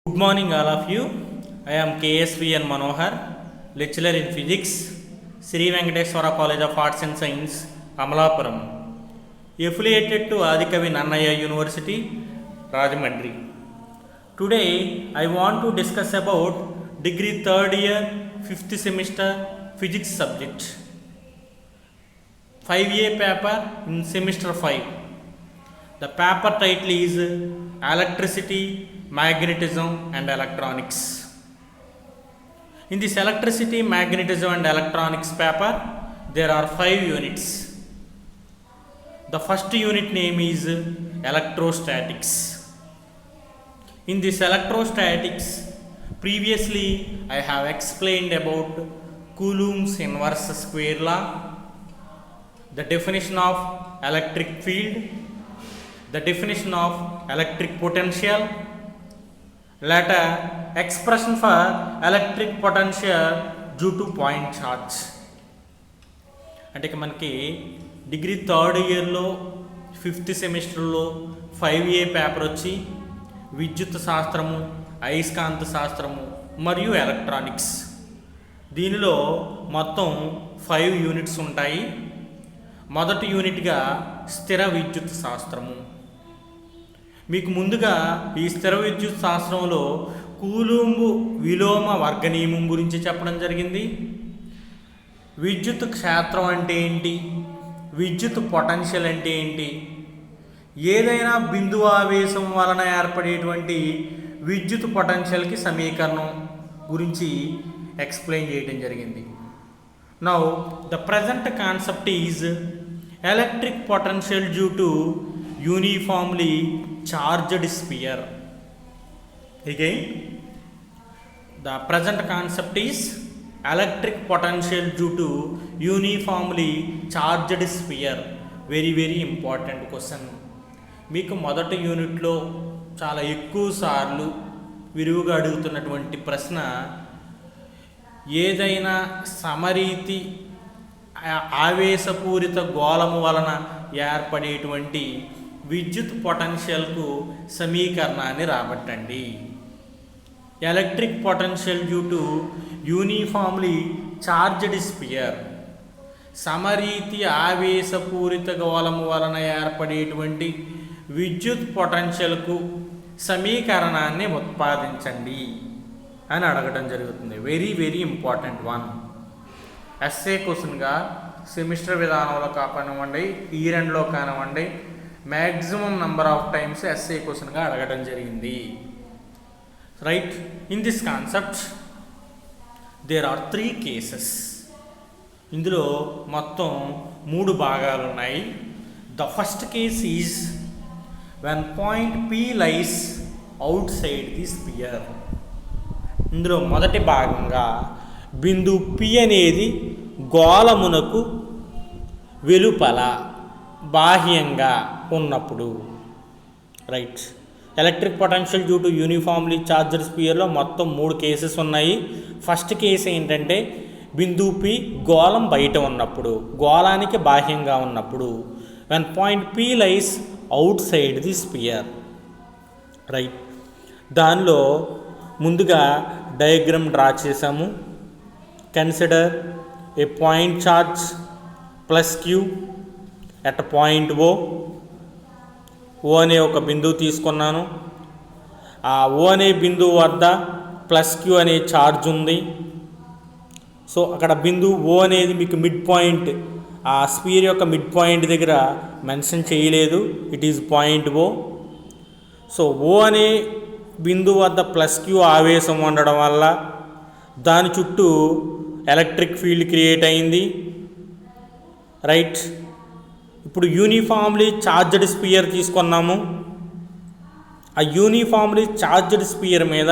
Good morning, all of you. I am KSVN Manohar, lecturer in physics, Sri Venkateswara College of Arts and Science, Amalapuram, affiliated to Adikavi Nannaya University, Rajahmundry. Today, I want to discuss about degree 3rd year, 5th semester physics subject. 5A paper in semester 5. The paper title is Electricity, Magnetism and Electronics. In this electricity, magnetism and electronics paper, there are 5 units. The first unit name is electrostatics. In this electrostatics, previously I have explained about Coulomb's inverse square law, the definition of electric field, the definition of electric potential, later expression for electric potential due to point charge. అంటే ఇక మనకి degree 3rd ఇయర్లో 5th సెమిస్టర్లో 5A paper వచ్చి విద్యుత్ శాస్త్రము, అయస్కాంత శాస్త్రము మరియు ఎలక్ట్రానిక్స్. దీనిలో మొత్తం 5 యూనిట్స్ ఉంటాయి. మొదటి యూనిట్గా స్థిర విద్యుత్ శాస్త్రము. మీకు ముందుగా ఈ స్థిర విద్యుత్ శాస్త్రంలో కూలుంబ్ విలోమ వర్గ నియమం గురించి చెప్పడం జరిగింది. విద్యుత్ క్షేత్రం అంటే ఏంటి, విద్యుత్ పొటెన్షియల్ అంటే ఏంటి, ఏదైనా బిందు ఆవేశం వలన ఏర్పడేటువంటి విద్యుత్ పొటెన్షియల్కి సమీకరణం గురించి ఎక్స్ప్లెయిన్ చేయడం జరిగింది. Now the present concept is electric potential due to uniformly charged sphere. Again, the present concept is electric potential due to uniformly charged sphere. Very important question. మీకు మొదటి యూనిట్లో చాలా ఎక్కువ సార్లు విరివిగా అడుగుతున్నటువంటి ప్రశ్న, ఏదైనా సమరీతి ఆవేశపూరిత గోళము వలన ఏర్పడేటువంటి విద్యుత్ పొటెన్షియల్కు సమీకరణాన్ని రాబట్టండి. Electric potential due to uniformly charged sphere, సమరీతి ఆవేశపూరిత గోళము వలన ఏర్పడేటువంటి విద్యుత్ పొటెన్షియల్కు సమీకరణాన్ని ఉత్పాదించండి అని అడగడం జరుగుతుంది. Very important one. ఎస్ఏ క్వశ్చన్గా సెమిస్టర్ విధానంలో కానివ్వండి, ఇయర్ ఎండ్లో కానివ్వండి, maximum number of times SA క్వశ్చన్గా అడగడం జరిగింది. Right, in this concept there are 3 cases. ఇందులో మొత్తం 3 భాగాలు ఉన్నాయి. The first case is when point P lies outside the sphere. ఇందులో మొదటి భాగంగా బిందు P అనేది గోళమునకు వెలుపల బాహ్యంగా ఉన్నప్పుడు. Right, electric potential due to uniformly charged స్పియర్లో మొత్తం 3 కేసెస్ ఉన్నాయి. ఫస్ట్ కేసు ఏంటంటే బిందు P గోళం బయట ఉన్నప్పుడు, గోళానికి బాహ్యంగా ఉన్నప్పుడు. When point P lies outside the spear. Right, దానిలో ముందుగా డయాగ్రామ్ డ్రా చేసాము. Consider A point charge plus Q at point O అనే ఒక బిందువు తీసుకున్నాను. ఆ O అనే బిందువు వద్ద ప్లస్ Q అనే ఛార్జ్ ఉంది. సో అక్కడ బిందువు O అనేది మీకు మిడ్ పాయింట్, ఆ స్పియర్ యొక్క మిడ్ పాయింట్ దగ్గర మెన్షన్ చేయలేదు. It is point O. So O అనే బిందువు వద్ద ప్లస్ Q ఆవేశం ఉండడం వల్ల దాని చుట్టూ ఎలక్ట్రిక్ ఫీల్డ్ క్రియేట్ అయింది. రైట్, ఇప్పుడు యూనిఫామ్లీ చార్జ్డ్ స్పియర్ తీసుకున్నాము. ఆ యూనిఫామ్లీ చార్జ్డ్ స్పియర్ మీద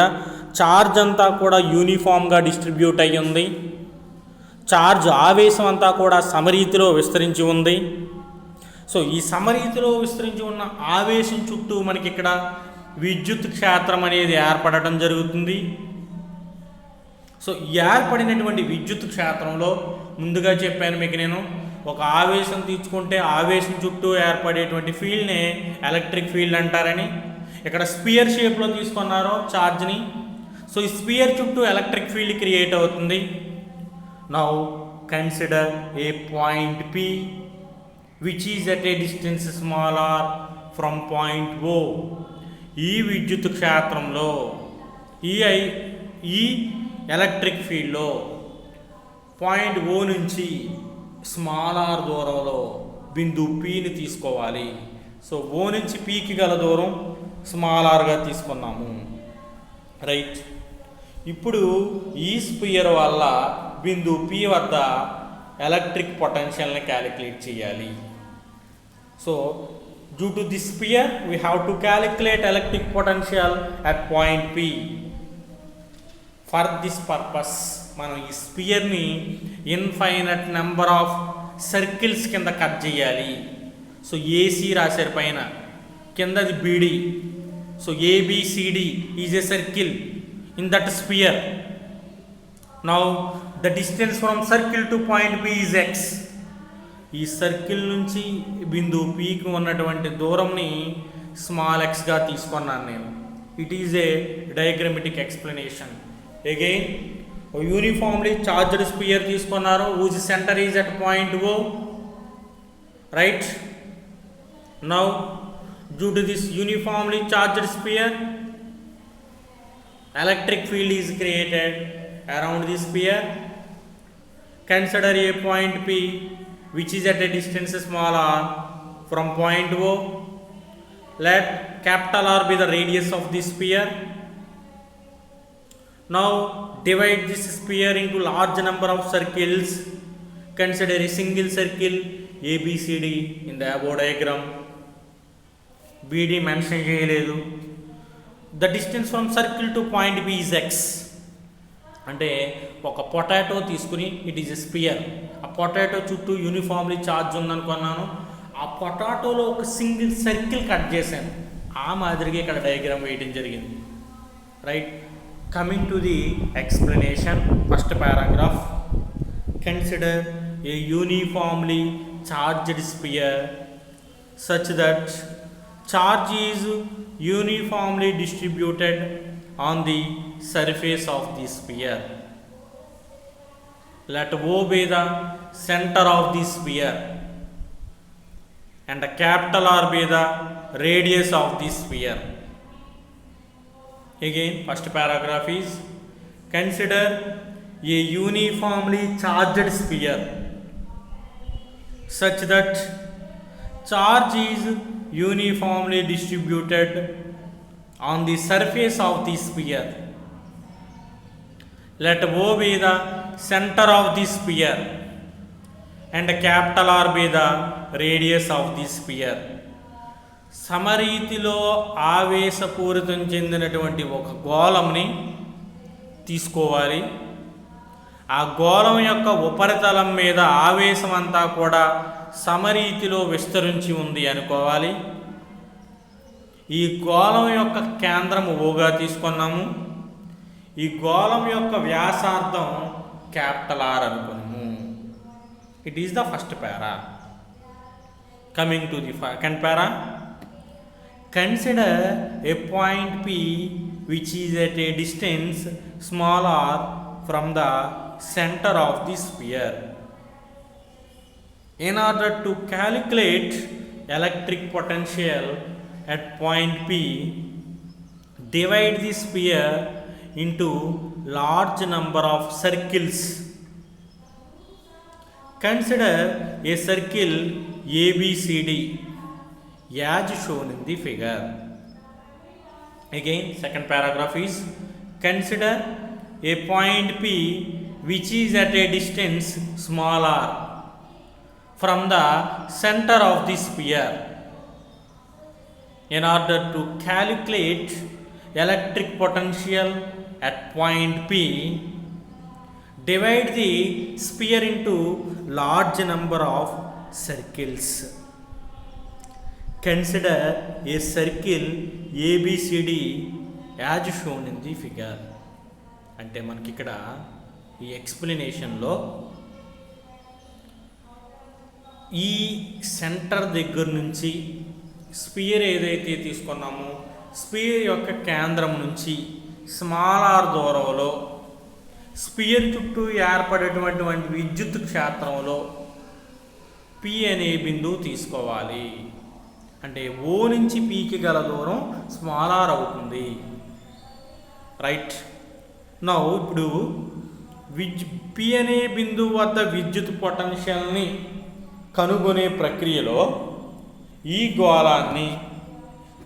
ఛార్జ్ అంతా కూడా యూనిఫామ్గా డిస్ట్రిబ్యూట్ అయ్యి ఉంది. ఛార్జ్ ఆవేశం అంతా కూడా సమరీతిలో విస్తరించి ఉంది. సో ఈ సమరీతిలో విస్తరించి ఉన్న ఆవేశం చుట్టూ మనకి ఇక్కడ విద్యుత్ క్షేత్రం అనేది ఏర్పడటం జరుగుతుంది. సో ఏర్పడినటువంటి విద్యుత్ క్షేత్రంలో ముందుగా చెప్పాను మీకు నేను, ఒక ఆవేశం తీసుకుంటే ఆవేశం చుట్టూ ఏర్పడేటువంటి ఫీల్డ్నే ఎలక్ట్రిక్ ఫీల్డ్ అంటారని. ఇక్కడ స్పియర్ షేప్లో తీసుకున్నారో ఛార్జ్ని. సో ఈ స్పియర్ చుట్టూ ఎలక్ట్రిక్ ఫీల్డ్ క్రియేట్ అవుతుంది. Now consider A point P which is at a distance small r from point O. ఈ విద్యుత్ క్షేత్రంలో ఈ ఎలక్ట్రిక్ ఫీల్డ్లో పాయింట్ O నుంచి స్మాల్ r దూరంలో బిందువు Pని తీసుకోవాలి. సో O నుంచి Pకి గల దూరం స్మాల్ rగా తీసుకున్నాము, రైట్. ఇప్పుడు ఈ స్పియర్ వల్ల బిందువు P వద్ద ఎలక్ట్రిక్ పొటెన్షియల్ని క్యాలిక్యులేట్ చేయాలి. So due to the spear we have to calculate electric potential at point P. For this purpose మనం ఈ స్పియర్ని ఇన్ఫైనట్ నెంబర్ ఆఫ్ సర్కిల్స్ కింద కట్ చేయాలి. సో ఏసీ రాశారు పైన, కిందది BD. So ABCD is a circle in that sphere. Now the distance from circle to point P is x. ఈ circle నుంచి బిందువు Pకి ఉన్నటువంటి దూరంని స్మాల్ xగా తీసుకున్నాను నేను. It is a diagrammatic explanation. Again uniformly charged sphere తీసుకున్నారు whose center is at point O, right. Now due to this uniformly charged sphere, electric field is created around the sphere. Consider a point P which is at a distance small r from point O. Let capital R be the radius of the sphere. Now divide this sphere into large number of circles. Consider a single circle ABCD in the above diagram. BD mention చేయలేదు. The distance from circle to point B is x. అంటే ఒక potato తీసుకుని it is a spear. ఆ potato చుట్టూ uniformly charge ఉందనుకున్నాను. ఆ పొటాటోలో ఒక single circle cut చేశాను. ఆ మాదిరిగా ఇక్కడ డయాగ్రామ్ వేయడం జరిగింది, right. Coming to the explanation, first paragraph. Consider a uniformly charged sphere such that charge is uniformly distributed on the surface of the sphere. Let O be the center of the sphere and the capital R be the radius of the sphere. Again, first paragraph is consider a uniformly charged sphere such that charge is uniformly distributed on the surface of the sphere. Let O be the center of the sphere and capital R be the radius of the sphere. సమరీతిలో ఆవేశపూరితం చెందినటువంటి ఒక గోళంని తీసుకోవాలి. ఆ గోళం యొక్క ఉపరితలం మీద ఆవేశం అంతా కూడా సమరీతిలో విస్తరించి ఉంది అనుకోవాలి. ఈ గోళం యొక్క కేంద్రము ఓగా తీసుకున్నాము. ఈ గోళం యొక్క వ్యాసార్థం క్యాపిటల్ R అనుకున్నాము. It is the first para. Coming to the second para. Consider A point P which is at a distance small r from the centre of the spear. In order to calculate electric potential at point P, divide the sphere into large number of circles. Consider a circle ABCD as shown in the figure. Again, second paragraph is consider a point P which is at a distance small r from the center of the sphere. In order to calculate electric potential at point P, divide the sphere into large number of circles. Consider a circle ABCD as shown in the figure. అంటే మనకి ఇక్కడ ఈ ఎక్స్ప్లెనేషన్లో ఈ centre దగ్గర నుంచి spear ఏదైతే తీసుకున్నామో spear యొక్క కేంద్రం నుంచి స్మాల్ ఆర్ దూరంలో స్పియర్ చుట్టూ ఏర్పడేటువంటి విద్యుత్ క్షేత్రంలో పి అనే బిందువు తీసుకోవాలి. అంటే ఓ నుంచి పీకి గల దూరం స్మాల్ ఆర్ అవుతుంది. రైట్. నౌ ఇప్పుడు పి అనే బిందువు వద్ద విద్యుత్ పొటెన్షియల్ని కనుగొనే ప్రక్రియలో ఈ గోళాన్ని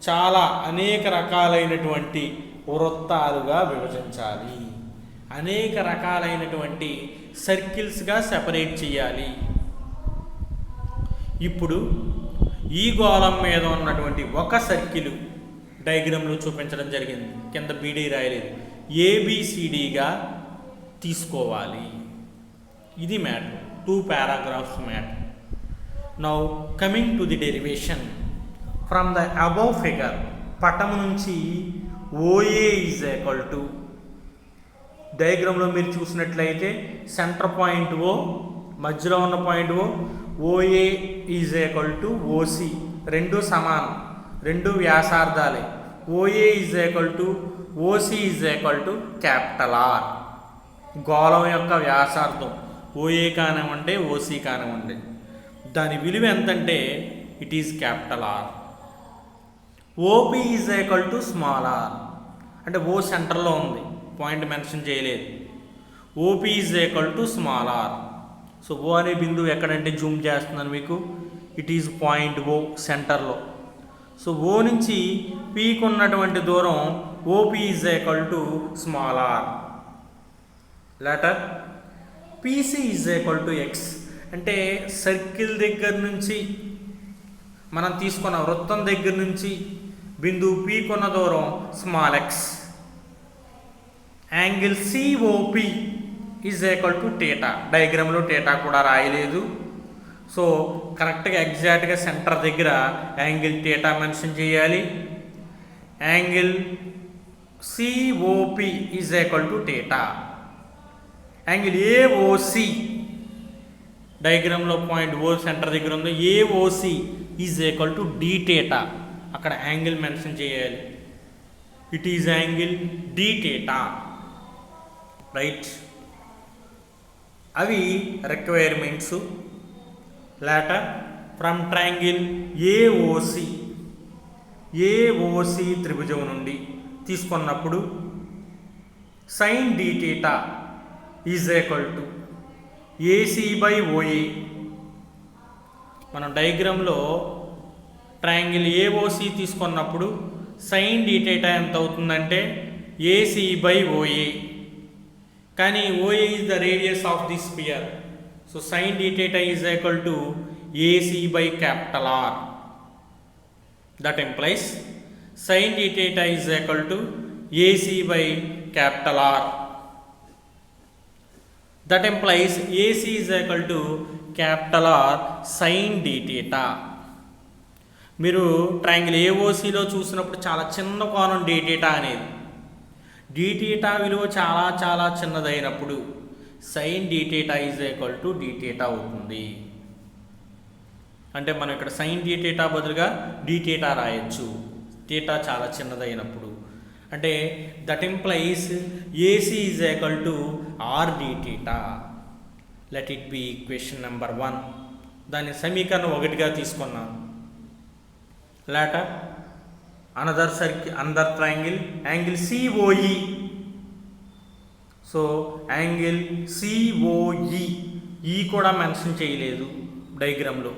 చాలా అనేక రకాలైనటువంటి వృత్తాలుగా విభజించాలి. అనేక రకాలైనటువంటి సర్కిల్స్గా సెపరేట్ చేయాలి. ఇప్పుడు ఈ గోళం మీద ఉన్నటువంటి ఒక సర్కిల్ డయాగ్రామ్లో చూపించడం జరిగింది. కింద బీడీ రాయలేదు. ఏబిసిడిగా తీసుకోవాలి. ఇది matter. 2 paragraphs matter. Now coming to the derivation from the above figure. పటం నుంచి ఓఏ ఈజ్ ఈక్వల్ టు, డయాగ్రామ్లో మీరు చూసినట్లయితే సెంటర్ పాయింట్ ఓ, మధ్యలో ఉన్న point OA is equal to OC. రెండు సమానం, రెండు వ్యాసార్థాలే. OA is equal to OC is equal to capital R. గోళం యొక్క వ్యాసార్థం ఓఏ కానివ్వండి, ఓసి కానివ్వండి, దాని విలువ ఎంతంటే it is capital R. OP is equal to small r. అంటే ఓ సెంటర్లో ఉంది, పాయింట్ మెన్షన్ చేయలేదు. OP is equal to small r. So O అనే బిందువు ఎక్కడంటే జూమ్ చేస్తున్నాను మీకు. ఇట్ ఈజ్ పాయింట్ ఓ సెంటర్లో. సో ఓ నుంచి పీకి ఉన్నటువంటి దూరం OP is equal to small r. Letter PC is equal to x. అంటే సర్కిల్ దగ్గర నుంచి మనం తీసుకున్న వృత్తం దగ్గర నుంచి బిందువు పీకి ఉన్న దూరం small x. Angle COP is equal to theta. డయాగ్రామ్లో టీటా కూడా రాయలేదు. సో కరెక్ట్గా ఎగ్జాక్ట్గా సెంటర్ దగ్గర యాంగిల్ టీటా మెన్షన్ చేయాలి. Angle COP is equal to theta. Angle AOC, డయాగ్రామ్లో పాయింట్ ఓ సెంటర్ దగ్గర ఉంది. AOC is equal to d theta. అక్కడ యాంగిల్ మెన్షన్ చేయాలి. It is angle d theta. Right. అవి requirements. Later from triangle AOC త్రిభుజం నుండి తీసుకున్నప్పుడు sine d theta is equal to AC by OA. మనం డయాగ్రామ్లో ట్రయాంగిల్ ఏఓసి తీసుకున్నప్పుడు సైన్ డి టీటా ఎంత అవుతుందంటే ఏసీ బై ఓఏ. కానీ OA is the radius of the sphere. So sine d theta is equal to AC by capital R. That implies sine d theta is equal to AC by capital R. That implies AC is equal to capital are sine d theta. మీరు triangle ఏఓసిలో చూసినప్పుడు చాలా చిన్న కోణం d theta అనేది. D theta విలువ చాలా చాలా చిన్నదైనప్పుడు sine d theta is equal to d theta అవుతుంది. అంటే మనం ఇక్కడ సైన్ డి టీటా బదులుగా డి టీటా రాయొచ్చు, టీటా చాలా చిన్నదైనప్పుడు. అంటే that implies AC is equal to R d theta. Let it be equation number 1. దాని సమీకరణం 1గా తీసుకున్నాను. Later another triangle, angle COE. So angle COE, ఈ కూడా మెన్షన్ చేయలేదు డయాగ్రామ్లో.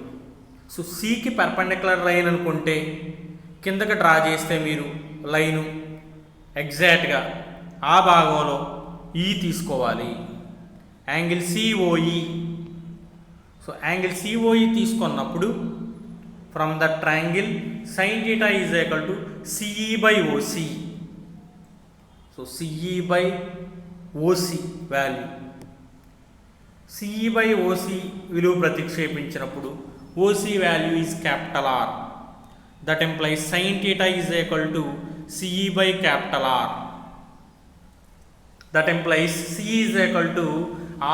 సో సికి పర్పెండిక్యులర్ లైన్ అనుకుంటే కిందకి డ్రా చేస్తే మీరు లైను ఎగ్జాక్ట్గా ఆ భాగంలో ఈ తీసుకోవాలి. Angle COE. So angle COE తీసుకున్నప్పుడు from the triangle sine theta is equal to CE by OC. So CE by OC value, CE by OC విలువ ప్రతిక్షేపించినప్పుడు OC value is capital R. That implies sine theta is equal to CE by capital R. That implies CE is equal to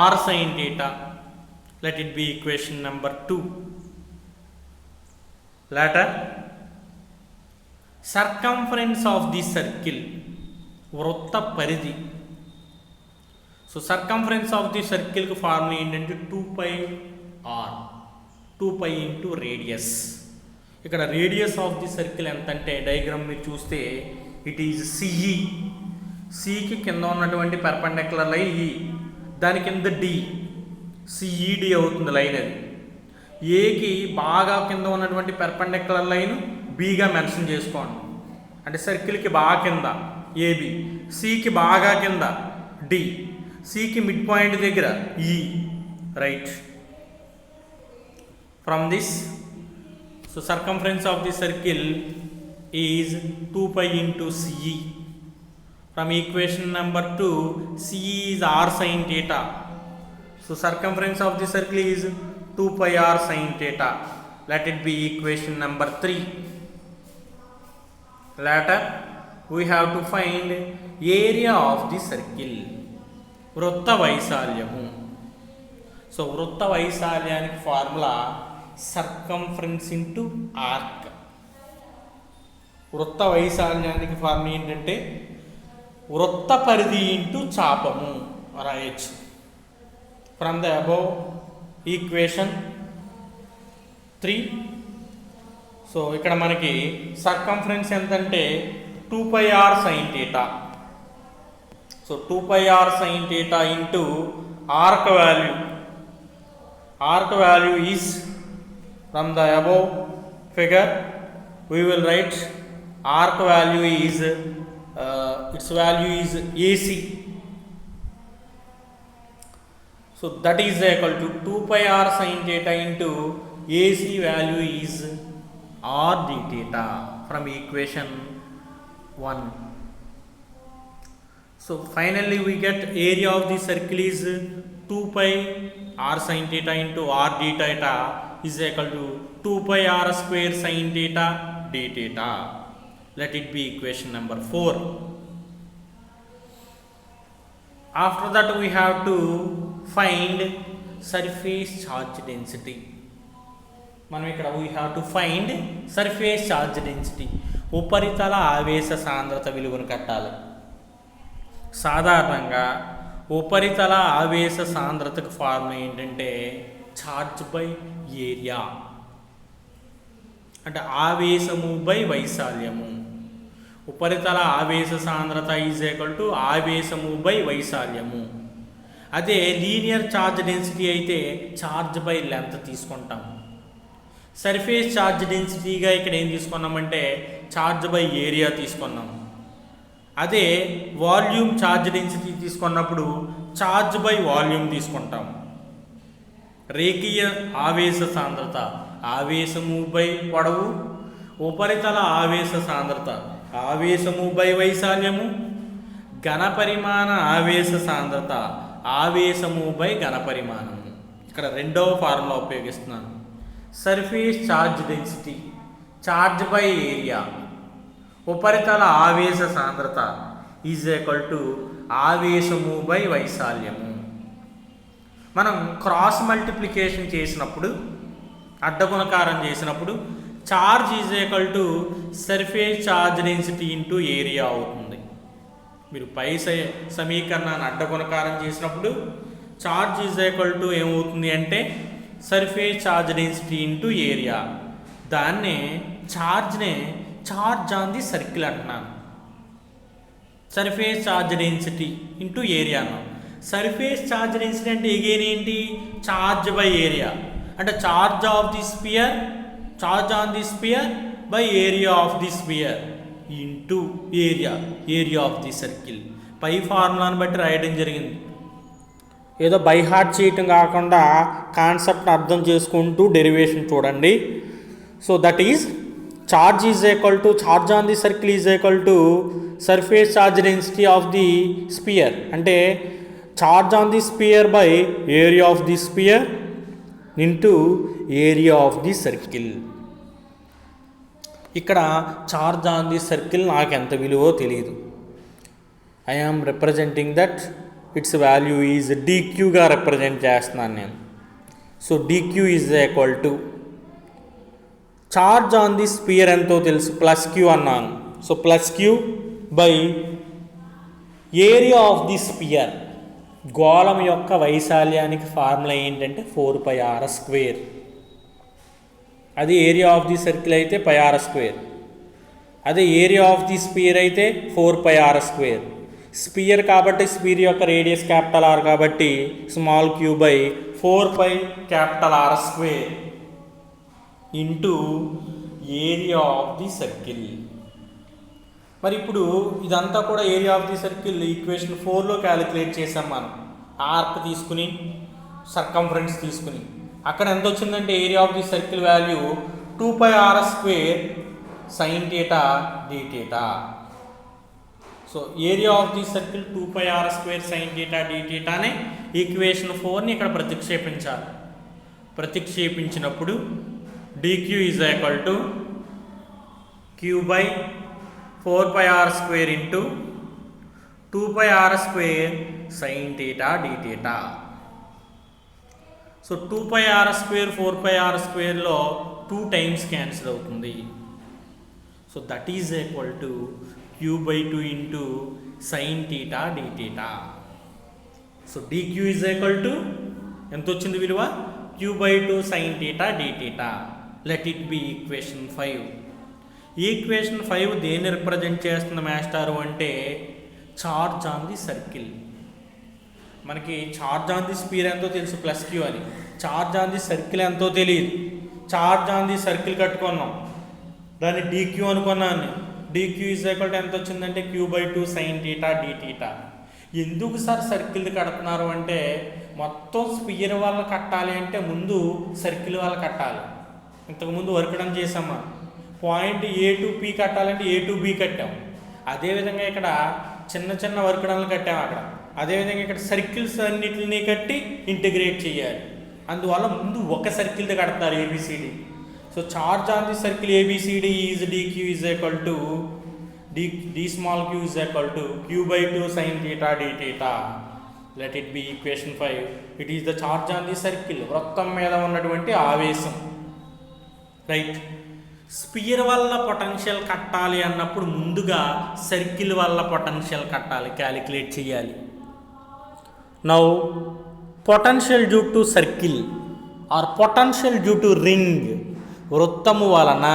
R sine theta. Let it be equation number 2. Later circumference of the circle, వృత్త పరిధి. So circumference of the సర్కిల్కి formula ఏంటంటే 2πr, 2π into radius. ఇక్కడ radius of the circle ఎంత అంటే diagram మీరు చూస్తే it is CE. సికి కింద ఉన్నటువంటి పర్పెండిక్యులర్ లైన్ ఈ, దాని కింద డి, సిఈడి అవుతుంది లైన్ అది. ఏకి బాగా కింద ఉన్నటువంటి పర్పెండిక్యులర్ లైన్ బిగా మెన్షన్ చేసుకోండి, అంటే సర్కిల్కి బాగా కింద ఏబి, సికి బాగా కింద డి, సికి మిడ్ పాయింట్ దగ్గర E, right. From this, so circumference of the circle is 2π into CE. From equation number 2, CE is r sin theta. So circumference of the circle is 2πr sin theta. Let it be equation number 3. Later, we have to find area of the circle. వృత్త వైశాల్యము. సో వృత్త వైశాల్యానికి formula circumference into arc. వృత్త వైశాల్యానికి ఫార్ములా ఏంటంటే వృత్త పరిధి ఇంటూ చాపము రాయొచ్చు. From the above equation 3. So ఇక్కడ మనకి సర్కంఫరెన్స్ ఎంతంటే 2πr sin theta. So 2πr sin theta into arc value. Arc value is from the above figure we will write arc value is its value is AC. So that is equal to 2πr sin theta into AC value is r d theta from equation 1. So finally we get area of the circle is 2πr sin theta into r d theta is equal to 2πr square sin theta d theta. Let it be equation number 4. After that we have to find surface charge density. మనం ఇక్కడ we have to find surface charge density. ఉపరితల ఆవేశ సాంద్రత విలువను కట్టాలి. సాధారణంగా ఉపరితల ఆవేశ సాంద్రతకు formula ఏంటంటే charge by area, అంటే ఆవేశము బై వైశాల్యము. ఉపరితల ఆవేశ సాంద్రత ఈజ్ ఈక్వల్ టు ఆవేశము బై వైశాల్యము. అదే లీనియర్ ఛార్జ్ డెన్సిటీ అయితే ఛార్జ్ బై లెంత్ తీసుకుంటాం. సర్ఫేస్ ఛార్జ్ డెన్సిటీగా ఇక్కడ ఏం తీసుకున్నామంటే ఛార్జ్ బై ఏరియా తీసుకున్నాం. అదే వాల్యూమ్ ఛార్జ్ డెన్సిటీ తీసుకున్నప్పుడు ఛార్జ్ బై వాల్యూమ్ తీసుకుంటాం. రేఖీయ ఆవేశ సాంద్రత ఆవేశము బై పొడవు, ఉపరితల ఆవేశ సాంద్రత ఆవేశము బై వైశాల్యము, ఘనపరిమాణ ఆవేశ సాంద్రత ఆవేశము బై ఘనపరిమాణము. ఇక్కడ రెండవ ఫార్ములా ఉపయోగిస్తున్నాను. Surface charge density charge by area, ఉపరితల ఆవేశ సాంద్రత ఈజ్ ఈక్వల్ టు ఆవేశము బై వైశాల్యము. మనం క్రాస్ మల్టిప్లికేషన్ చేసినప్పుడు, అడ్డగుణకారం చేసినప్పుడు charge is equal to surface charge density into area అవుతుంది. మీరు పై సమీకరణాన్ని అడ్డగుణకారం చేసినప్పుడు ఛార్జ్ ఈజ్ ఈక్వల్ టు ఏమవుతుంది అంటే surface charge density into area. దాన్నే ఛార్జ్ ఆన్ ది సర్కిల్ అంటున్నాను. Surface charge density into area అన్నాం. సర్ఫేస్ ఛార్జ్ డెన్సిటీ అంటే ఎగైన్ ఏంటి? ఛార్జ్ బై ఏరియా, అంటే charge of the sphere, charge on the sphere by area of the sphere into area of the circle. పై ఫార్ములాను బట్టి రాయడం జరిగింది. ఏదో బై హార్ట్ చేయటం కాకుండా కాన్సెప్ట్ని అర్థం చేసుకుంటూ డెరివేషన్ చూడండి. So that is charge is equal to charge on the circle is equal to surface charge density of the sphere, అంటే charge on the sphere by area of the sphere into area of the circle. ఇక్కడ charge on the circle నాకు ఎంత విలువో తెలియదు. I am representing that its value is డిక్యూగా represent చేస్తున్నాను నేను. So dq is equal to charge on the sphere ఎంతో తెలుసు, ప్లస్ క్యూ అన్నాను. So plus Q by area of the sphere. గోళం యొక్క వైశాల్యానికి ఫార్ములా ఏంటంటే 4πr². అది ఏరియా ఆఫ్ ది సర్కిల్ అయితే πr². అదే ఏరియా ఆఫ్ ది స్పియర్ అయితే 4πr². స్పియర్ కాబట్టి స్పియర్ యొక్క రేడియస్ క్యాపిటల్ ఆర్ కాబట్టి small q by 4πR² into area of the circle. మరి ఇప్పుడు ఇదంతా కూడా area of the circle equation 4లో క్యాలిక్యులేట్ చేసాం మనం. ఆర్క్ తీసుకుని సర్కంఫరెన్స్ తీసుకుని అక్కడ ఎంత వచ్చిందంటే area of the circle value 2πr² sin θ dθ. So area of the circle 2πr² sin θ dθ అనే ఈక్వేషన్ 4ని ఇక్కడ ప్రతిక్షేపించాలి. ప్రతిక్షేపించినప్పుడు dq is equal to q by 4πr² into 2πr² sin θ dθ. So 2πr², 4πr²లో 2 టైమ్స్ క్యాన్సిల్ అవుతుంది. So that is equal to q by 2 into sin θ dθ. So dq is equal to ఎంత వచ్చింది విలువ? q by 2 sin θ dθ. Let it be equation 5. Equation 5 దేన్ని represent చేస్తుంది మాస్టారు అంటే charge on the circle. మనకి charge on the sphere ఎంతో తెలుసు, ప్లస్ క్యూ అని. చార్జ్ ఆన్ ది సర్కిల్ ఎంతో తెలియదు. చార్జ్ ఆన్ ది సర్కిల్ కట్టుకున్నాం, దాన్ని dq అనుకున్నాను. dq ఈజ్ ఈక్వల్ టు ఎంత వచ్చిందంటే q బై 2 sin θ dθ. ఎందుకు సార్ సర్కిల్ కడుతున్నారు అంటే మొత్తం స్పియర్ వల్ల కట్టాలి అంటే ముందు సర్కిల్ వల్ల కట్టాలి. ఇంతకుముందు వర్కడం చేసామా, పాయింట్ A టు P కట్టాలంటే A టు B కట్టాం. అదేవిధంగా ఇక్కడ చిన్న చిన్న వర్కడంలు కట్టాము అక్కడ. అదేవిధంగా ఇక్కడ సర్కిల్స్ అన్నిటిని కట్టి ఇంటిగ్రేట్ చేయాలి. అందువల్ల ముందు ఒక సర్కిల్ది కడతారు ABCD. So charge on the circle ABCD is dq is equal to d small q is equal to q by 2 sin θ dθ. Let it be equation 5. It is the charge on the circle, వృత్తం మీద ఉన్నటువంటి ఆవేశం. Right. Spear వల్ల potential కట్టాలి అన్నప్పుడు ముందుగా circle వల్ల potential కట్టాలి, క్యాలిక్యులేట్ చేయాలి. Now potential due to circle or potential due to ring, వృత్తము వలన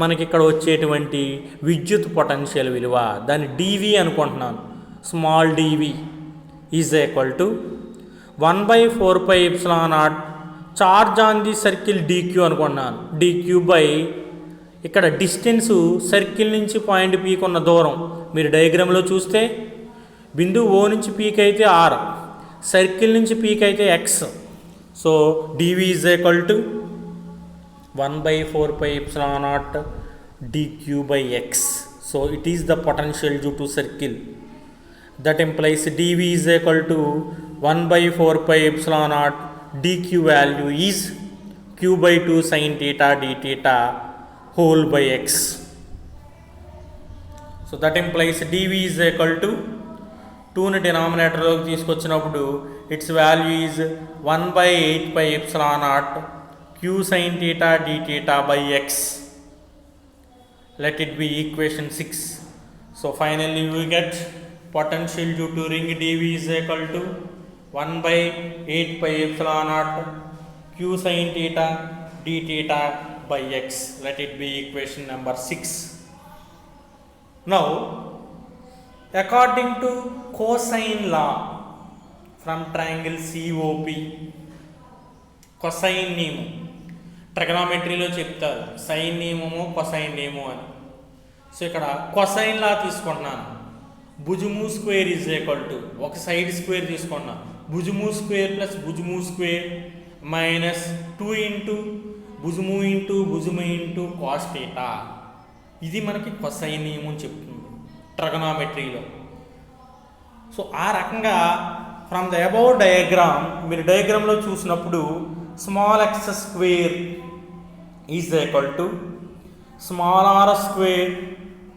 మనకి ఇక్కడ వచ్చేటువంటి విద్యుత్ పొటెన్షియల్ విలువ, దాన్ని dV అనుకుంటున్నాను. Small dV is equal to 1/4πε0 charge on the circle dq అనుకున్నాను. dq బై ఇక్కడ డిస్టెన్సు సర్కిల్ నుంచి పాయింట్ పీకి ఉన్న దూరం మీరు డయాగ్రామ్లో చూస్తే బిందువు O నుంచి పీకి అయితే r, సర్కిల్ నుంచి పీకి అయితే x. So dv is equal to 1/4πε0 dq by x. So it is the potential due to circle. That implies dv is equal to 1/4πε0 dq value is q by 2 sin theta dθ whole by x. So that implies dv is equal to 2ని డినామినేటర్లోకి తీసుకొచ్చినప్పుడు its value is 1/8πε0 q sin theta dθ by x. Let it be equation 6. So finally we get potential due to ring dv is equal to 1/8πε0 q sin theta dθ by x. Let it be equation number 6. Now according to cosine law from triangle COP, cosine నియమం ట్రిగనోమెట్రీలో చెప్తారు, sign నియమము cosine నియమం అని. So ఇక్కడ cosine లా తీసుకుంటున్నాను. భుజము square is equal to ఒక side square తీసుకున్నాను, భుజము స్క్వేర్ ప్లస్ భుజము స్క్వేర్ మైనస్ 2 ఇంటూ భుజము ఇంటూ కాస్ థీటా. ఇది మనకి కొసైన్ నియమం చెప్తుంది ట్రిగనోమెట్రీలో. సో ఆ రకంగా ఫ్రమ్ ద అబౌవ్ డయాగ్రామ్, మీరు డయాగ్రామ్లో చూసినప్పుడు small x square is equal to small r square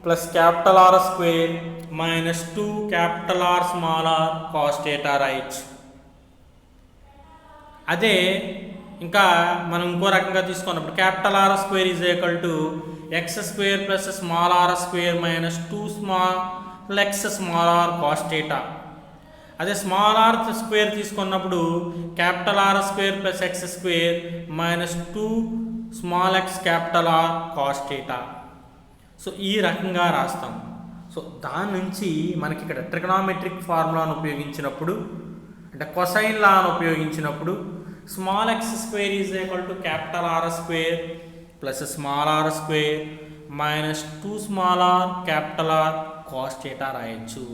plus capital are square minus 2 capital R small r cos theta right. అదే ఇంకా మనం ఇంకో రకంగా తీసుకున్నప్పుడు capital are square is equal to x square plus small r square minus 2 small x small r cos theta. అదే small r square తీసుకున్నప్పుడు capital are square plus x square minus 2 small x capital are cos theta. So ఈ రకంగా రాస్తాం. So దాని నుంచి మనకి ఇక్కడ trigonometric ఫార్ములాను ఉపయోగించినప్పుడు అంటే కొసైన్ లాను ఉపయోగించినప్పుడు small x square is equal to capital are square plus small r square minus 2 small r capital are cos theta రాయొచ్చు.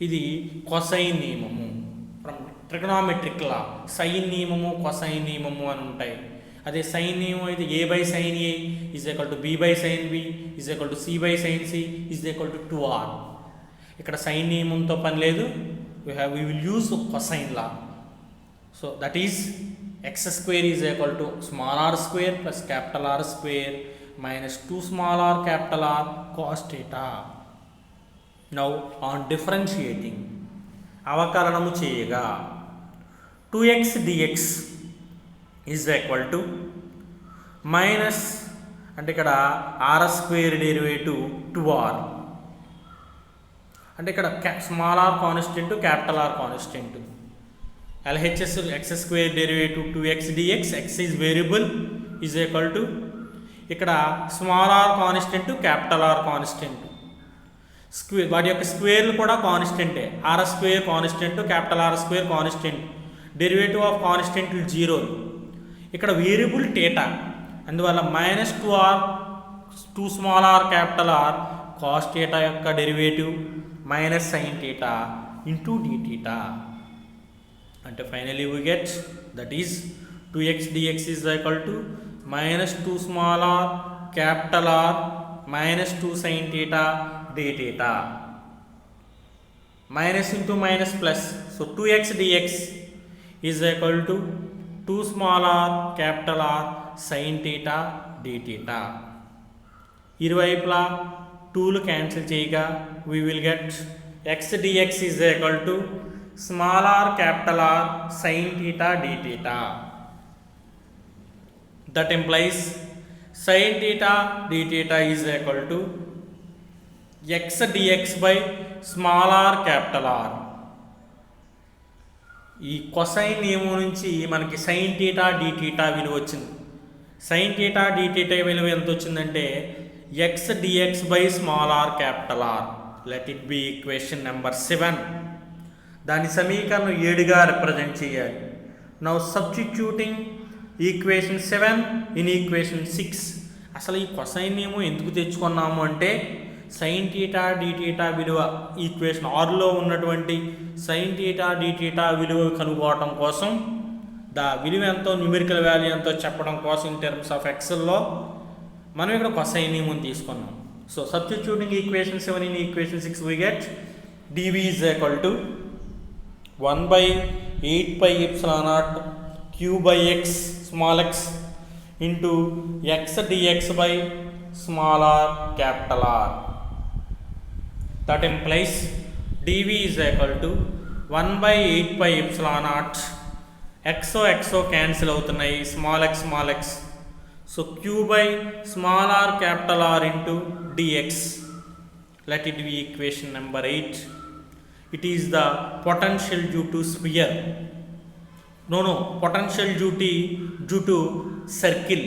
ఇది కొసైన్ నియమము ఫ్రమ్ ట్రిగనామెట్రిక్ లా. సైన్ నియమము కొసైన్ నియమము అని ఉంటాయి. అదే సైన్ నియమం అయితే a by sine a is equal to b by sine b is equal to c by sine c is equal to 2r. ఇక్కడ సైన్ నియమంతో పని లేదు. we will use cosine law. So that is x square is equal to small r square plus capital R square minus 2 small r capital R cos theta. Now on differentiating అవకలనము చేయగా 2x dx is equal to minus అంటే ఇక్కడ r square derivative 2r అంటే ఇక్కడ small r constant capital r constant. LHS x square derivative 2x dx x is variable is equal to ఇక్కడ small r constant capital r constant. Square వాటి యొక్క స్క్వేర్లు కూడా కాన్స్టెంటే. R square constant capital are square constant. Derivative of constant 0. ఇక్కడ variable theta అందువల్ల minus 2r 2 small r capital are cos theta యొక్క derivative minus sine theta into d theta. అంటే finally we get that is 2x dx is equal to minus 2 small r capital r minus 2 sine theta d theta. Minus into minus plus. So 2x dx is equal to 2 small r capital are sine theta d theta. ఇరువైపులా 2లు cancel చేయగా we will get x dx is equal to small r capital R sin theta d theta. That implies sin theta d theta is equal to x dx by small r capital R. ఈ cosine నియమం నుంచి మనకి sign theta d theta విలువ వచ్చింది. Sign theta d theta విలువ ఎంత వచ్చిందంటే x dx by small r capital R. Let it be equation number 7. దాని సమీకరణం 7గా రిప్రజెంట్ చేయాలి. Now substituting equation 7 in equation 6. అసలు ఈ కొసైన్ నియమం ఎందుకు తెచ్చుకున్నాము అంటే సైన్ థీటా డి థీటా విలువ ఈక్వేషన్ 6లో ఉన్నటువంటి సైన్ థీటా డి థీటా విలువ కనుక్కోవటం కోసం విలువ ఎంతో న్యూమెరికల్ వాల్యూ ఎంతో చెప్పడం కోసం ఇన్ టర్మ్స్ ఆఫ్ ఎక్సెల్లో మనం ఇక్కడ కొసైన్ నియమం తీసుకున్నాం. So substituting equation 7 in equation 6 we get dv is equal to 1/8 pi epsilon naught q by x small x into x dx by small r capital R. That implies dv is equal to 1/8 pi epsilon naught xo cancel అవుతున్నాయి small x. So q by small r capital R into dx. Let it be equation number 8. It is the potential due to sphere. No, potential due to circle.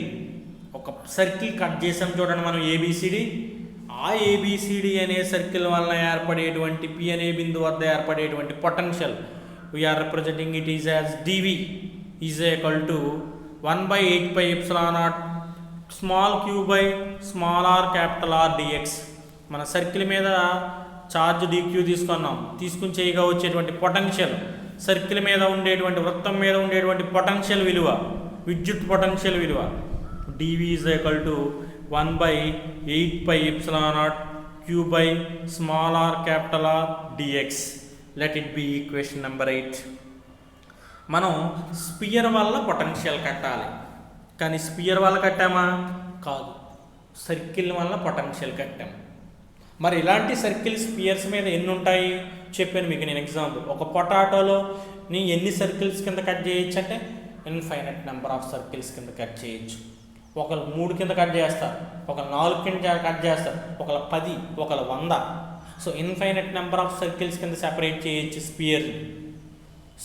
ఒక circle cut చేసాం చూడండి మనం ABCD. ఆ ABCD అనే circle వల్ల ఏర్పడేటువంటి P అనే బిందు వద్ద ఏర్పడేటువంటి potential we are representing it is as dv is equal to 1/8 pi epsilon naught small q by small r capital R dx. మన సర్కిల్ మీద ఛార్జ్ dq తీసుకుని చేయగా వచ్చేటువంటి పొటెన్షియల్ సర్కిల్ మీద ఉండేటువంటి వృత్తం మీద ఉండేటువంటి పొటెన్షియల్ విలువ విద్యుత్ పొటెన్షియల్ విలువ dv is equal to 1/8 pi epsilon naught q by small r capital R dx. Let it be equation number 8. మనం స్పియర్ వల్ల పొటెన్షియల్ కట్టాలి కానీ స్పియర్ వల్ల కట్టామా కాదు, సర్కిల్ వల్ల పొటెన్షియల్ కట్టాం. మరి ఇలాంటి సర్కిల్ స్పియర్స్ మీద ఎన్ని ఉంటాయి చెప్పాను మీకు నేను ఎగ్జాంపుల్. ఒక పొటాటోలో నీ ఎన్ని సర్కిల్స్ కింద కట్ చేయొచ్చు అంటే ఇన్ఫైనైట్ నెంబర్ ఆఫ్ సర్కిల్స్ కింద కట్ చేయొచ్చు. ఒకరు 3 కింద కట్ చేస్తారు, ఒకరు 4 కింద కట్ చేస్తారు, ఒకరు 10, ఒకరు 100. So infinite number of circles కింద సెపరేట్ చేయొచ్చు స్పియర్.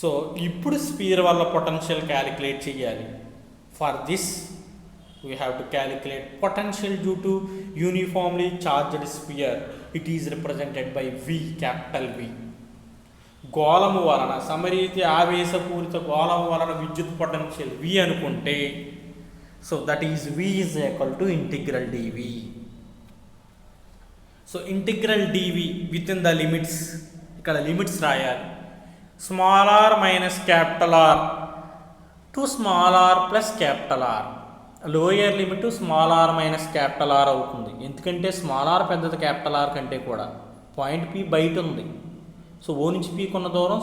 సో ఇప్పుడు స్పియర్ వల్ల పొటెన్షియల్ క్యాలిక్యులేట్ చేయాలి. For this we have to calculate potential due to uniformly charged sphere. It is represented by V, capital V. గోళము వలన సమరీతి ఆవేశపూరిత గోళము వలన విద్యుత్ పొటెన్షియల్ V అనుకుంటే, so that is V is equal to integral dV. So integral dV within the limits, ఇక్కడ limits రాయాలి. Small r minus capital R to small r plus capital R. Lower limit small r minus capital are అవుతుంది. ఎందుకంటే small r పెద్దది capital are కంటే కూడా. Point P బయట ఉంది. So ఓ నుంచి పీకి ఉన్న దూరం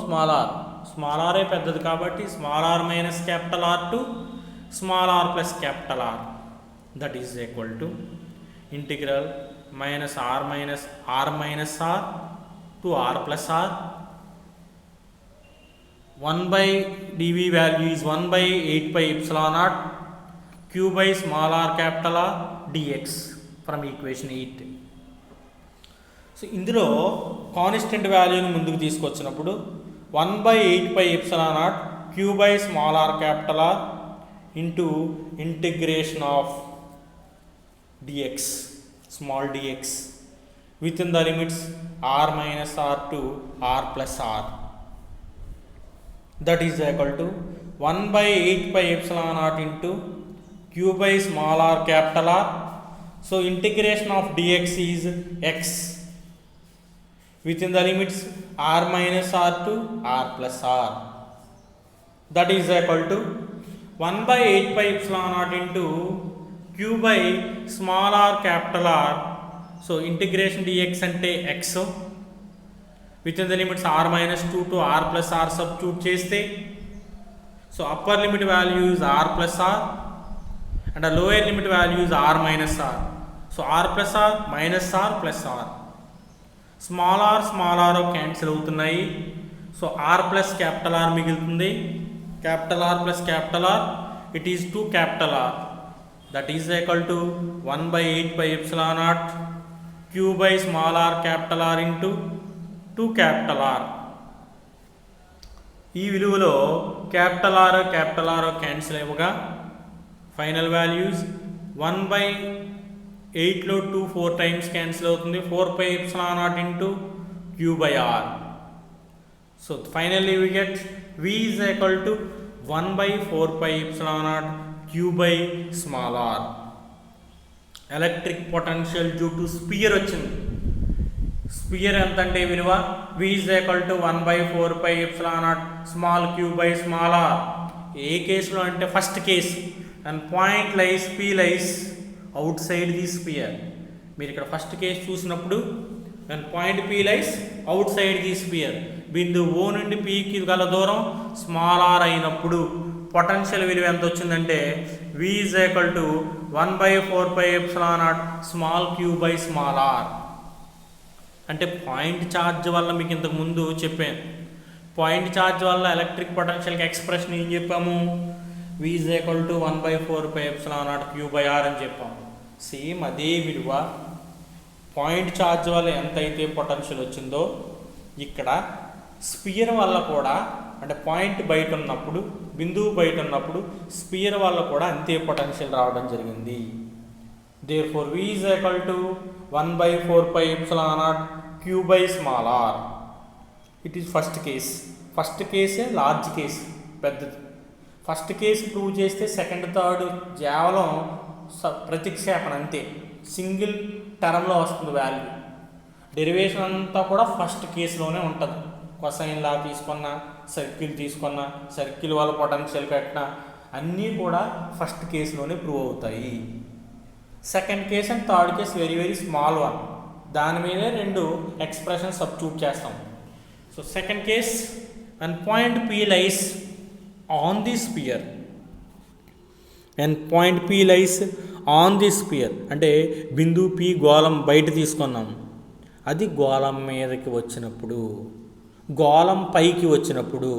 స్మాల్ ఆరే పెద్దది కాబట్టి small r minus capital are to small r plus capital R, that is equal to integral minus minus r to r plus r. 1/dv value is 1/8π/0 q by small r capital R dx from equation 8. So ఇందులో constant వాల్యూని ముందుకు తీసుకొచ్చినప్పుడు 1/8π/0 q by small r capital R into integration of dx, small dx within the limits r minus r to r plus r, that is equal to 1/8π/0 into q by small r capital R. So integration of dx is x within the limits r minus r to r plus r, that is equal to 1/8π/0 into q by small r capital R. So integration dx ante x within the limits r minus 2 to r plus r substitute cheste, so upper limit value is r plus r and a lower limit value is r minus r. So r plus r minus r plus r, small r cancel అవుతున్నాయి. So r plus capital R మిగులుతుంది. capital R plus capital R, it is 2 capital R, that is equal to 1/8π/0 q by small r capital R into 2 capital R. ఈ విలువలో capital r cancel అవ్వగా final values 1/8లో 2 4 times cancel అవుతుంది. 4π/0 into q by r. So finally we get v is equal to 1/4π/0 q by small r. Electric potential due to sphere వచ్చింది. Sphere ఎంత అంటే విలువ v is equal to 1/4π/0 small q by small r. ఏ కేసులో అంటే first case, and point lies p lies outside the sphere. మీరు ఇక్కడ first case చూసినప్పుడు and point p lies outside the spear. బిందువు O నుండి Pకి గల దూరం స్మాల్ r అయినప్పుడు పొటెన్షియల్ విలువ ఎంత వచ్చిందంటే v is equal to 1/4π/0 small q by small r. అంటే పాయింట్ ఛార్జ్ వల్ల మీకు ఇంతకు ముందు చెప్పాను. పాయింట్ ఛార్జ్ వల్ల ఎలక్ట్రిక్ పొటెన్షియల్కి ఎక్స్ప్రెషన్ ఏం చెప్పాము, v is equal to 1/4π/0 q by r అని చెప్పాము. సేమ్ అదే విలువ పాయింట్ ఛార్జ్ వల్ల ఎంతైతే పొటెన్షియల్ వచ్చిందో ఇక్కడ స్పియర్ వల్ల కూడా, అంటే పాయింట్ బయట ఉన్నప్పుడు, బిందువు బయట ఉన్నప్పుడు స్పియర్ వల్ల కూడా అంతే పొటెన్షియల్ రావడం జరిగింది. Therefore v is equal to 1/4π/0 q by small r. It is first case. First కేసే లార్జ్ కేస్, పెద్దది. ఫస్ట్ కేసు ప్రూవ్ చేస్తే సెకండ్ థర్డ్ కేవలం ప్రతిక్షేపణ అంతే, సింగిల్ టర్మ్లో వస్తుంది వాల్యూ. డెరివేషన్ అంతా కూడా ఫస్ట్ కేసులోనే ఉంటుంది. కొసైన్ లా తీసుకున్నా, సర్కిల్ తీసుకున్నా, సర్కిల్ వల్ల పొటెన్షియల్ కట్టినా అన్నీ కూడా ఫస్ట్ కేసులోనే ప్రూవ్ అవుతాయి. Second case and third case very very small one, దాని మీదే రెండు ఎక్స్ప్రెషన్ సబ్స్టిట్యూట్ చేస్తాం. So second case, and point P lies on the spear, and point P lies on the sphere అంటే బిందువు P గోళం బయట తీసుకున్నాం, అది గోళం మీదకి వచ్చినప్పుడు గోళం పైకి వచ్చినప్పుడు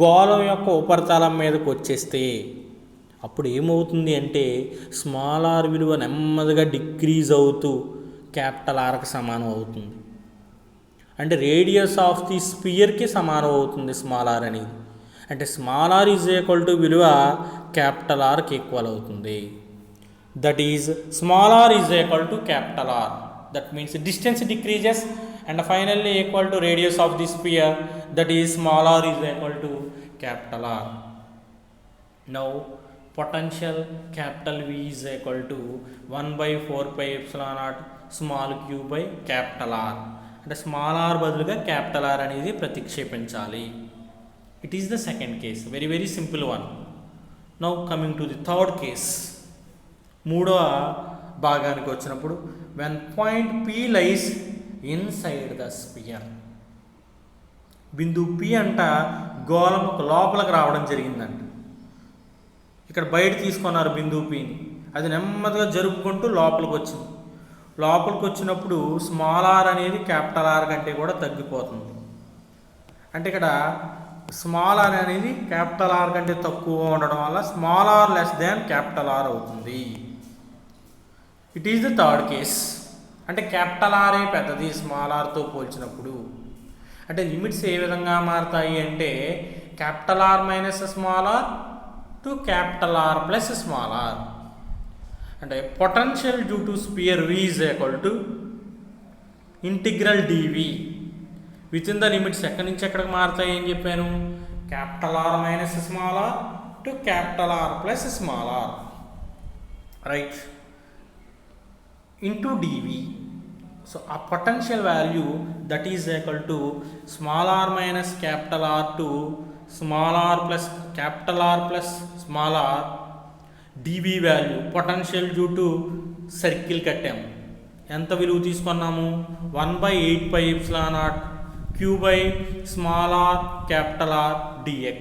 గోళం యొక్క ఉపరితలం మీదకి వచ్చేస్తే అప్పుడు ఏమవుతుంది అంటే స్మాల్ ఆర్ విలువ నెమ్మదిగా డిక్రీజ్ అవుతూ క్యాపిటల్ ఆర్కి సమానం అవుతుంది. అంటే రేడియస్ ఆఫ్ ది స్పియర్కి సమానం అవుతుంది స్మాల్ ఆర్ అనేది. అంటే small r is equal to విలువ క్యాపిటల్ ఆర్కి ఈక్వల్ అవుతుంది. That is small r is equal to capital R. That means distance decreases and finally equal to radius of the sphere, that is small r is equal to capital R. Now potential capital V is equal to 1 by 4 pi epsilon naught small q by capital R. అంటే small r బదులుగా capital r అనేది ప్రతిక్షేపించాలి. It is the second case, very very simple one. Now coming to the third case, మూడవ భాగానికి వచ్చినప్పుడు when point P lies inside the sphere. బిందువు P అంట గోళం లోపలికి రావడం జరిగిందంట. ఇక్కడ బయట తీసుకున్నారు బిందువు Pని, అది నెమ్మదిగా జరుపుకుంటూ లోపలికి వచ్చింది. లోపలికి వచ్చినప్పుడు స్మాల్ ఆర్ అనేది క్యాపిటల్ ఆర్ కంటే కూడా తగ్గిపోతుంది. అంటే ఇక్కడ స్మాల్ ఆర్ అనేది క్యాపిటల్ ఆర్ కంటే తక్కువ ఉండడం వల్ల small r less than capital are అవుతుంది. It is the third case. అంటే క్యాపిటల్ ఆరే పెద్దది స్మాల్ ఆర్తో పోల్చినప్పుడు. అంటే లిమిట్స్ ఏ విధంగా మారుతాయి అంటే capital r minus small r to capital r plus small r. అంటే potential due to sphere V is equal to integral dv within the limits. ఎక్కడి నుంచి ఎక్కడికి మారుతాయి అని చెప్పాను, capital r minus small r to capital r plus small r, right, into dv. So a potential value that is equal to small r minus capital R to small r plus capital R plus small r dv value potential due to circle కట్టాము. ఎంత విలువ తీసుకున్నాము, 1/8 pi epsilon naught q by small r capital R dx.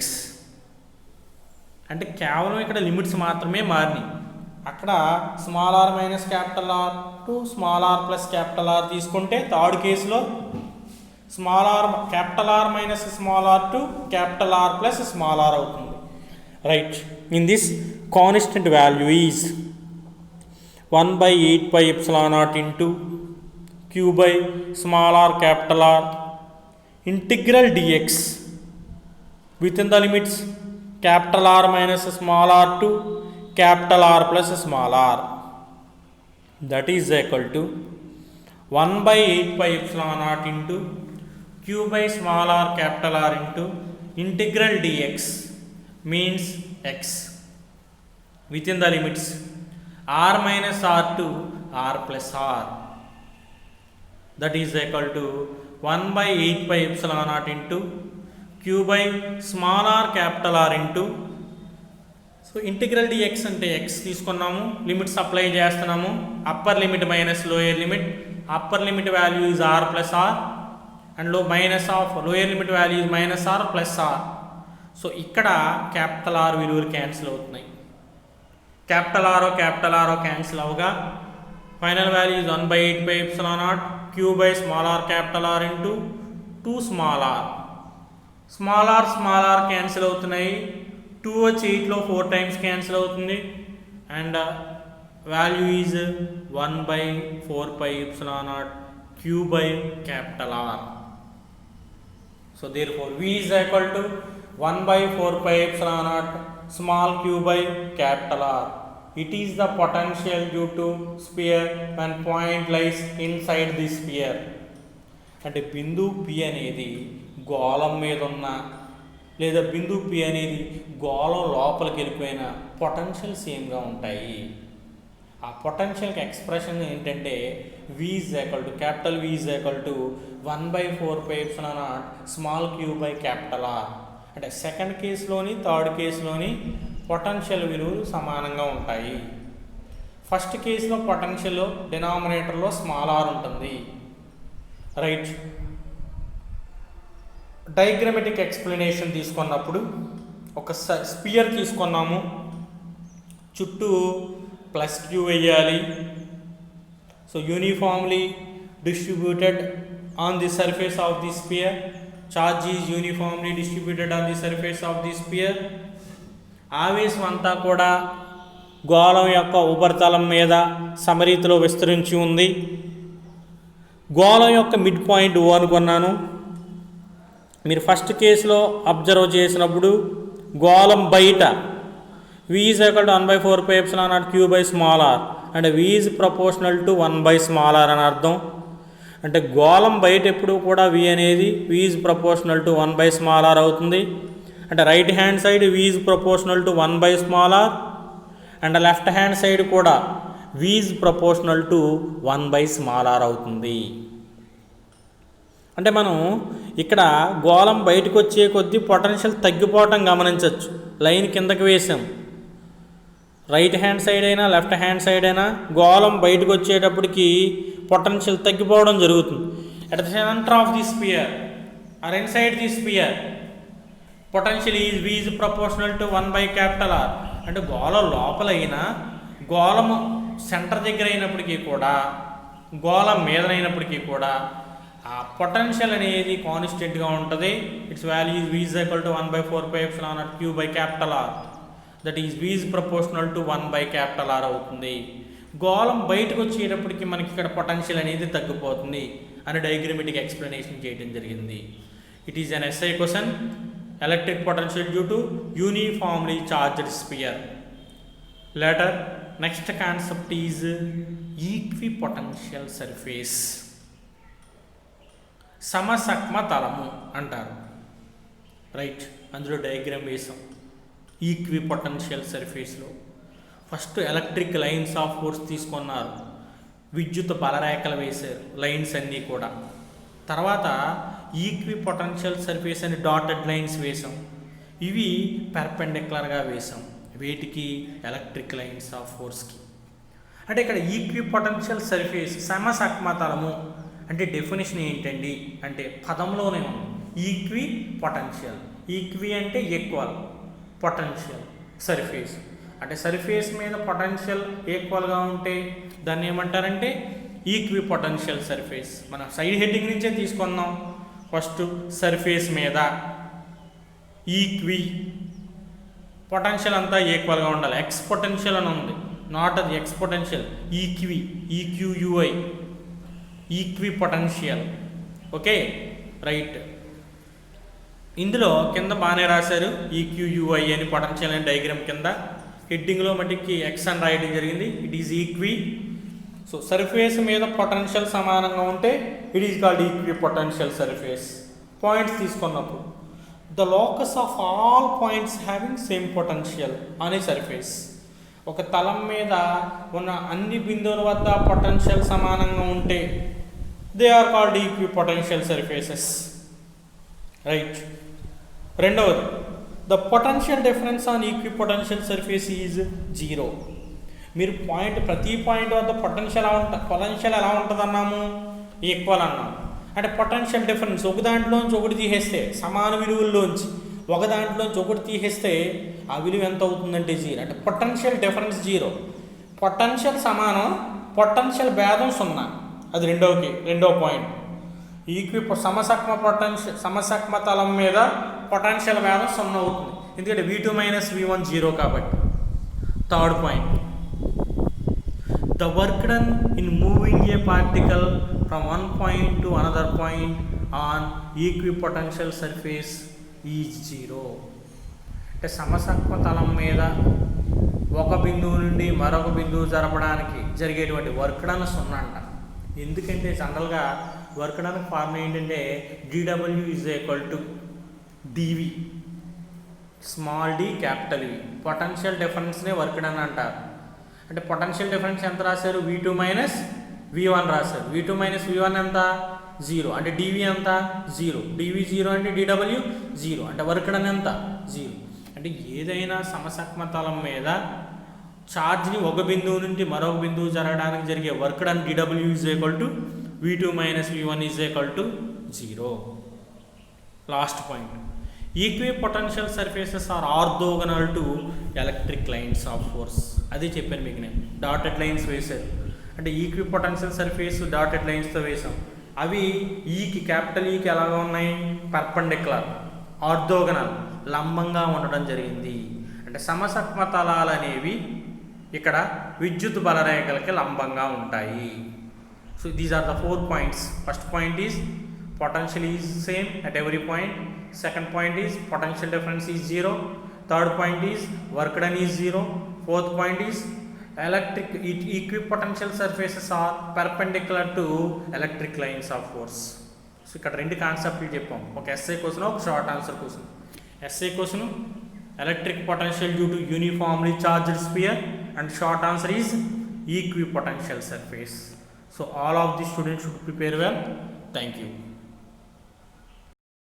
అంటే కేవలం ఇక్కడ limits మాత్రమే మారినాయి. అక్కడ small r minus capital are to small r plus capital r తీసుకుంటే థర్డ్ కేసులో small r capital r minus small r to capital r plus small r అవుతుంది, right. In this constant value is 1/8 pi epsilon naught into q by small r capital r integral dx within the limits capital r minus small r to capital R plus small r, that is equal to 1/8 pi epsilon naught into q by small r capital R into integral dx means x within the limits r minus r to r plus r, that is equal to 1/8 pi epsilon naught into q by small r capital R into. So integral dx అంటే x తీసుకున్నాము, limits apply చేస్తున్నాము, upper limit minus lower limit, upper limit value is r plus r and minus of lower limit value is minus r plus r. So ఇక్కడ capital r విలువలు cancel అవుతున్నాయి. Capital ఆరో cancel అవగా final value is 1/8 pi epsilon naught q by small r capital R into 2 small r. Small r cancel అవుతున్నాయి. 2 వచ్చి 8లో 4 times cancel అవుతుంది and value is 1/4 pi epsilon naught q by capital R. So therefore V is equal to 1/4 pi epsilon naught small q by capital R. It is the potential due to sphere when point lies inside the sphere. అంటే బిందువు P అనేది గోళం మీద ఉన్న లేదా బిందువు P అనేది గోళం లోపలికి వెళ్ళిపోయిన పొటెన్షియల్ సేమ్గా ఉంటాయి. ఆ పొటెన్షియల్కి ఎక్స్ప్రెషన్ ఏంటంటే V is equal to capital V is equal to 1/4 pi epsilon naught small q by capital R. అంటే సెకండ్ కేసులోని థర్డ్ కేసులోని పొటెన్షియల్ విలువలు సమానంగా ఉంటాయి. ఫస్ట్ కేసులో పొటెన్షియల్ డినామినేటర్లో స్మాల్ ఆర్ ఉంటుంది, రైట్. డయాగ్రమెటిక్ ఎక్స్ప్లెనేషన్ తీసుకున్నప్పుడు ఒక స్పియర్ తీసుకున్నాము, చుట్టూ ప్లస్ క్యూ వేయాలి. So uniformly distributed on the surface of the spear charge is uniformly distributed on the surface of the spear. ఆవేశం అంతా కూడా గోళం యొక్క ఉపరితలం మీద సమరీతిలో విస్తరించి ఉంది. గోళం యొక్క మిడ్ పాయింట్ O అనుకున్నాను. మీరు ఫస్ట్ కేసులో అబ్జర్వ్ చేసినప్పుడు గోళం బయట V is equal to 1/4πε0 Q by small r అంటే V is proportional to 1/small r అని అర్థం. అంటే గోళం బయట ఎప్పుడు కూడా V అనేది V is proportional to 1/small r అవుతుంది. అంటే right hand side V is proportional to 1/small r and left hand side కూడా V is proportional to 1/small r అవుతుంది. అంటే మనం ఇక్కడ గోళం బయటకు వచ్చే కొద్దీ పొటెన్షియల్ తగ్గిపోవటం గమనించవచ్చు. లైన్ కిందకి వేసాం. రైట్ హ్యాండ్ సైడ్ అయినా లెఫ్ట్ హ్యాండ్ సైడ్ అయినా గోళం బయటకు వచ్చేటప్పటికి పొటెన్షియల్ తగ్గిపోవడం జరుగుతుంది. At the centre of the sphere or inside the sphere potential is V is proportional to 1/R. అంటే గోళం లోపలైనా గోళము సెంటర్ దగ్గర అయినప్పటికీ కూడా గోళం మీదనైనప్పటికీ కూడా ఆ పొటెన్షియల్ అనేది కాన్స్టెంట్గా ఉంటుంది. It's value is V is equal to 1/4πε0 Q by R. That is V is proportional to 1/R అవుతుంది. గోళం బయటకు వచ్చేటప్పటికి మనకి ఇక్కడ పొటెన్షియల్ అనేది తగ్గిపోతుంది అని డయాగ్రమాటిక్ ఎక్స్ప్లెనేషన్ చేయడం జరిగింది. It is an essay question. Electric potential due to uniformly charged sphere. Later next concept is equipotential surface. సమసక్మ తలము అంటారు. రైట్, అందులో డయాగ్రామ్ వేసాం. ఈక్వి పొటెన్షియల్ సర్ఫేస్లో first electric lines of force తీసుకున్నారు. విద్యుత్ బలరేఖలు వేశారు లైన్స్ అన్నీ కూడా. తర్వాత ఈక్వి పొటెన్షియల్ సర్ఫేస్ అని డాటెడ్ లైన్స్ వేసాం. ఇవి పెర్పెండిక్యులర్గా వేసాం. వేటికి? ఎలక్ట్రిక్ లైన్స్ ఆఫ్ ఫోర్స్కి. అంటే ఇక్కడ ఈక్వి పొటెన్షియల్ సర్ఫేస్ సమసక్మతలము అంటే డెఫినేషన్ ఏంటండి అంటే పదంలోనే ఉంది. Equipotential. ఈక్వి అంటే ఈక్వల్, పొటెన్షియల్ సర్ఫేస్ అంటే సర్ఫేస్ మీద పొటెన్షియల్ ఈక్వల్గా ఉంటే దాన్ని ఏమంటారంటే ఈక్వి పొటెన్షియల్ సర్ఫేస్. మనం సైడ్ హెడ్డింగ్ నుంచే తీసుకుందాం. ఫస్ట్ సర్ఫేస్ మీద ఈక్వి పొటెన్షియల్ అంతా ఈక్వల్గా ఉండాలి. ఎక్స్ పొటెన్షియల్ అని ఉంది, నాట్ అది ex potential. Equi E Q U I equipotential. Okay right. ఇందులో కింద బాగానే రాశారు ఈక్యూయుఐ అని పొటెన్షియల్ అని డయాగ్రామ్ కింద. హెడ్డింగ్లో మటుకి ఎక్స్ అని రాయడం జరిగింది. It is equi. So surface మీద పొటెన్షియల్ సమానంగా ఉంటే it is called equipotential surface. Points తీసుకున్నప్పుడు the locus of all points having same potential on a surface. ఒక తలం మీద ఉన్న అన్ని బిందువుల వద్ద పొటెన్షియల్ సమానంగా ఉంటే they are called equipotential surfaces. Right. రెండవది the potential difference on equipotential surface is 0. మీరు ప్రతి పాయింట్ వద్ద పొటెన్షియల్ ఎలా ఉంటుంది అన్నాము? ఈక్వల్ అన్నాము. అంటే పొటెన్షియల్ డిఫరెన్స్ ఒక దాంట్లోంచి ఒకటి తీసేస్తే సమాన విలువల్లోంచి ఒక దాంట్లోంచి ఒకటి తీసేస్తే ఆ విలువ ఎంత అవుతుందంటే 0. అంటే పొటెన్షియల్ డిఫరెన్స్ 0. పొటెన్షియల్ సమానం, పొటెన్షియల్ భేదం 0. అది రెండవ పాయింట్. ఈక్వి సమసక్మ తలం మీద పొటెన్షియల్ భేదం 0 అవుతుంది. ఎందుకంటే V2 - V1 0 కాబట్టి. Third point the work done in moving a particle from one point to another point on equipotential surface is 0. అంటే సమసక్మ తలం మీద ఒక బిందువు నుండి మరొక బిందువు జరపడానికి జరిగేటువంటి వర్క్ డన్ 0 అంట. ఎందుకంటే జనరల్గా వర్క్ డన్ ఫార్ములా ఏంటంటే dW = dV small d capital V. Potential డిఫరెన్స్నే వర్క్ డన్ అంటారు. అంటే పొటెన్షియల్ డిఫరెన్స్ ఎంత రాశారు? V2 - V1 రాశారు. V2 - V1 ఎంత? 0. అంటే dV ఎంత? 0. dV 0 అంటే dW 0. అంటే వర్క్ డన్ ఎంత? 0. అంటే ఏదైనా సమసక్మ తలం మీద ఛార్జ్ని ఒక బిందువు నుండి మరొక బిందువు జరగడానికి జరిగే work done dW = V2 - V1 = 0. Last point equipotential surfaces are orthogonal to electric lines of force. అది చెప్పాను మీకు నేను. డాటెడ్ లైన్స్ వేశారు అంటే ఈక్వి పొటెన్షియల్ సర్ఫేస్ డాటెడ్ లైన్స్తో వేసాం. అవి ఈకి క్యాపిటల్ ఈకి ఎలాగా ఉన్నాయి, పర్పెండిక్యులర్, ఆర్థోగనల్, లంబంగా ఉండడం జరిగింది. అంటే సమసప్తమ తలాలు అనేవి ఇక్కడ విద్యుత్ బలరేఖలకి లంబంగా ఉంటాయి. So these are the 4 points. First point is potential is same at every point. Second point is potential difference is 0. Third point is work done is 0. Fourth point is electric equipotential surfaces are perpendicular to electric lines of force. సో ఇక్కడ రెండు కాన్సెప్ట్లు చెప్పాం, ఒక SA question, ఒక short answer question. SA question electric potential due to uniformly charged sphere, and short answer is equipotential surface. So all of the students should prepare well. Thank you.